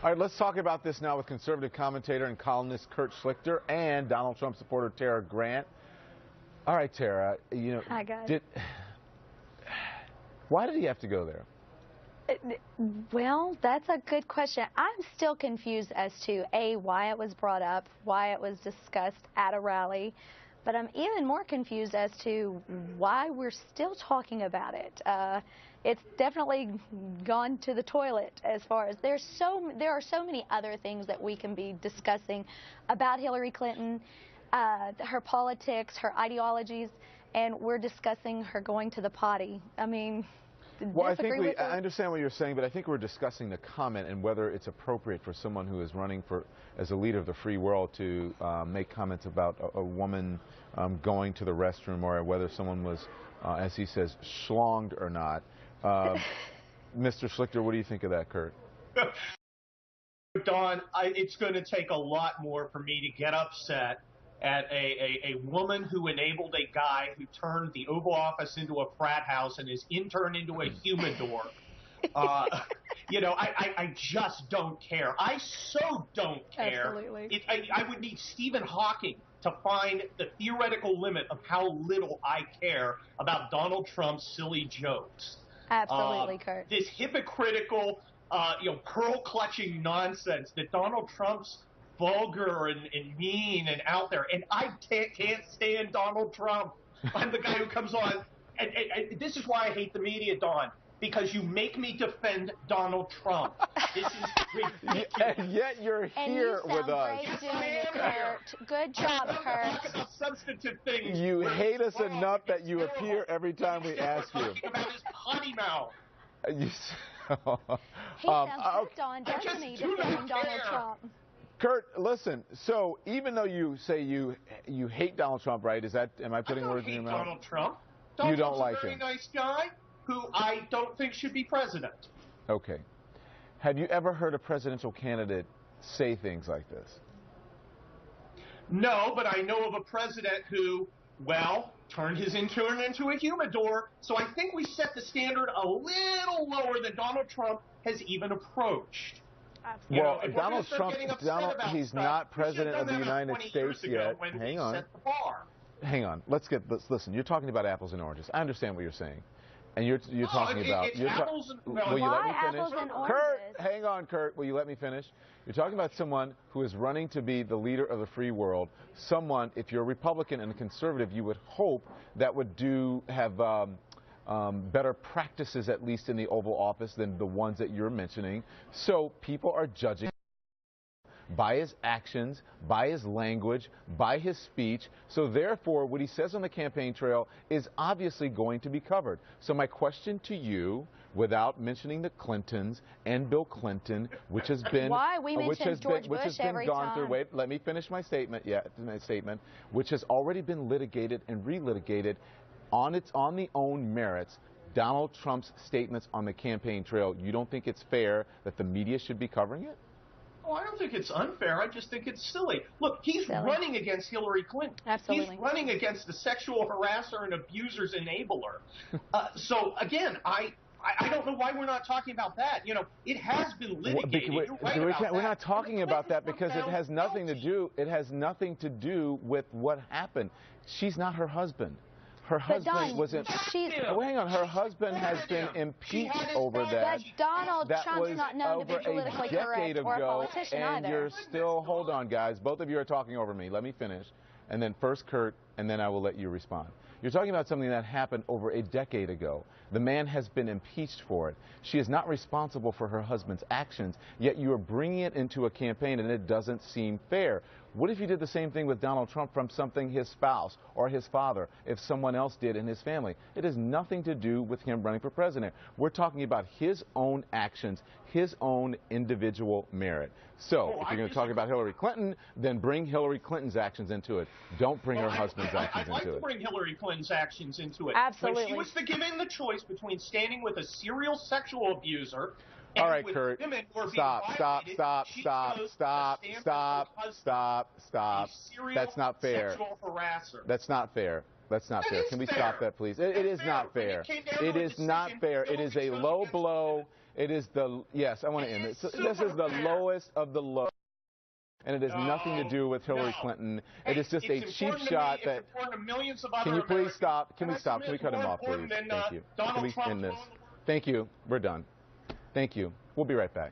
All right, let's talk about this now with conservative commentator and columnist Kurt Schlichter and Donald Trump supporter Tara Grant. All right, Tara, Hi, guys. Why did he have to go there? Well, that's a good question. I'm still confused as to, A, why it was brought up, why it was discussed at a rally, but I'm even more confused as to why we're still talking about it. It's definitely gone to the toilet as far as there are so many other things that we can be discussing about Hillary Clinton, her politics, her ideologies, and we're discussing her going to the potty. I mean, well, I understand what you're saying, but I think we're discussing the comment and whether it's appropriate for someone who is running as a leader of the free world to make comments about a woman going to the restroom, or whether someone was, as he says, schlonged or not. Mr. Schlichter, what do you think of that, Kurt? Don, it's going to take a lot more for me to get upset at a woman who enabled a guy who turned the Oval Office into a frat house and his intern into a humidor. I just don't care. I so don't care. Absolutely. I would need Stephen Hawking to find the theoretical limit of how little I care about Donald Trump's silly jokes. Absolutely, Kurt. This hypocritical, pearl-clutching nonsense that Donald Trump's vulgar and mean and out there. And I can't stand Donald Trump. I'm the guy who comes on. And this is why I hate the media, Don, because you make me defend Donald Trump. This is ridiculous. And yet you're here with us. And you sound great doing it, Kurt. Good job, Kurt. Substantive things. You hate us enough that you appear every time we ask you. About his potty mouth. He sounds good, Don, doesn't he, defending Donald Trump? Kurt, listen, so even though you say you hate Donald Trump, right? Am I putting words in your mouth? Donald Trump. You don't like him. him. Donald Trump's a very nice guy who I don't think should be president. Okay. Have you ever heard a presidential candidate say things like this? No, but I know of a president who, well, turned his intern into a humidor. So I think we set the standard a little lower than Donald Trump has even approached. Well, Donald Trump, he's not president of the United States yet. Hang on. Hang on. Let's listen. You're talking about apples and oranges. I understand what you're saying. And you're talking about... apples and, will you let me finish? Apples and oranges? Kurt, hang on, Kurt. Will you let me finish? You're talking about someone who is running to be the leader of the free world. Someone, if you're a Republican and a conservative, you would hope that would have better practices, at least in the Oval Office, than the ones that you're mentioning. So people are judging by his actions, by his language, by his speech. So therefore, what he says on the campaign trail is obviously going to be covered. So my question to you, without mentioning the Clintons and Bill Clinton, which has been why we mention George Bush every gone time. through. Wait, let me finish my statement. Which has already been litigated and relitigated on the own merits. Donald Trump's statements on the campaign trail. You don't think it's fair that the media should be covering it? Oh, I don't think it's unfair. I just think it's silly. Look, he's running against Hillary Clinton. Absolutely. He's running against the sexual harasser and abuser's enabler. So, again, I don't know why we're not talking about that. It has been litigated. You're right about that. We're not talking about that because it has nothing to do. It has nothing to do with what happened. She's not her husband. Her husband wasn't. Hang on. Her husband has been impeached over that. But Donald Trump's not known to be politically correct or a politician and either. You're still. Hold on, guys. Both of you are talking over me. Let me finish. And then first Kurt, and then I will let you respond. You're talking about something that happened over a decade ago. The man has been impeached for it. She is not responsible for her husband's actions, yet you are bringing it into a campaign, and it doesn't seem fair. What if you did the same thing with Donald Trump from something his spouse or his father, if someone else did in his family? It has nothing to do with him running for president. We're talking about his own actions, his own individual merit. So if you're going to talk about Hillary Clinton, then bring Hillary Clinton's actions into it. Don't bring her husband's actions into it. I'd like to bring Hillary Clinton's actions into it. Absolutely. When she was given the choice between standing with a serial sexual abuser all right, Kurt. Stop. That's not fair. That's not fair. That's not fair. Can we stop that, please? It is not fair. It is not fair. It is a low blow. It is the, yes, I want to end it. So this is the lowest of the low. And it has nothing to do with Hillary Clinton. It is just a cheap shot that. It's important to millions of other Can you please Americans. stop? Can we stop? Can we cut him off, please? Thank you. Can we end this? Thank you. We're done. Thank you. We'll be right back.